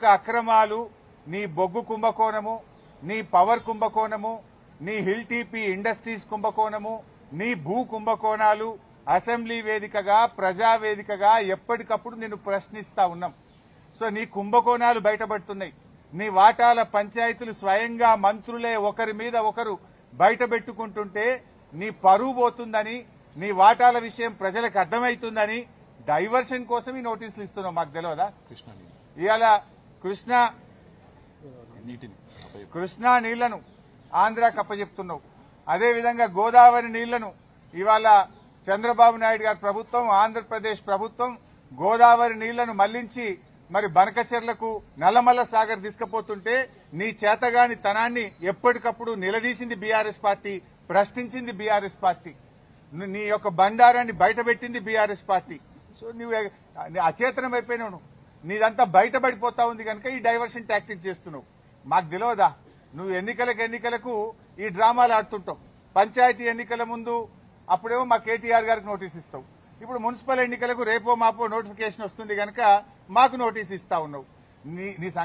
యొక్క అక్రమాలు, నీ బొగ్గు కుంభకోణము, నీ పవర్ కుంభకోణము, నీ హిల్ టీపీ ఇండస్ట్రీస్ కుంభకోణము, నీ భూ కుంభకోణాలు అసెంబ్లీ వేదికగా, ప్రజావేదికగా ఎప్పటికప్పుడు నిన్ను ప్రశ్నిస్తా ఉన్నాం. సో నీ కుంభకోణాలు బయటపడుతున్నాయి. నీ వాటాల పంచాయతీలు స్వయంగా మంత్రులే ఒకరి మీద ఒకరు బయటపెట్టుకుంటుంటే నీ పరువు పోతుందని, నీ వాటాల విషయం ప్రజలకు అర్థమవుతుందని డైవర్షన్ కోసం ఈ నోటీసులు ఇస్తున్నావు. మాకు తెలియదా? ఇవాళ కృష్ణా నీళ్లను ఆంధ్రాకి అప్పచెప్తున్నావు. అదేవిధంగా గోదావరి నీళ్లను ఇవాళ చంద్రబాబు నాయుడు గారి ప్రభుత్వం, ఆంధ్రప్రదేశ్ ప్రభుత్వం గోదావరి నీళ్లను మళ్లించి మరి బనకచెర్లకు, నల్లమల్ల సాగర్ తీసుకుపోతుంటే నీ చేతగాని తనాన్ని ఎప్పటికప్పుడు నిలదీసింది బీఆర్ఎస్ పార్టీ, ప్రశ్నించింది బీఆర్ఎస్ పార్టీ, నీ యొక్క బండారాన్ని బయటపెట్టింది బీఆర్ఎస్ పార్టీ. సో నువ్వు అచేతనం అయిపోయినావు. నీదంతా బయటపడిపోతా ఉంది కనుక ఈ డైవర్షన్ టాక్టిక్స్ చేస్తున్నావు. మాకు తెలియదా? నువ్వు ఎన్నికలకు ఈ డ్రామాలు ఆడుతుంటావు. పంచాయతీ ఎన్నికల ముందు అప్పుడేమో మా కేటీఆర్ గారికి నోటీస్ ఇస్తావు. ఇప్పుడు మున్సిపల్ ఎన్నికలకు రేపో మాపో నోటిఫికేషన్ వస్తుంది కనుక మాకు నోటీస్ ఇస్తా ఉన్నావు. నీ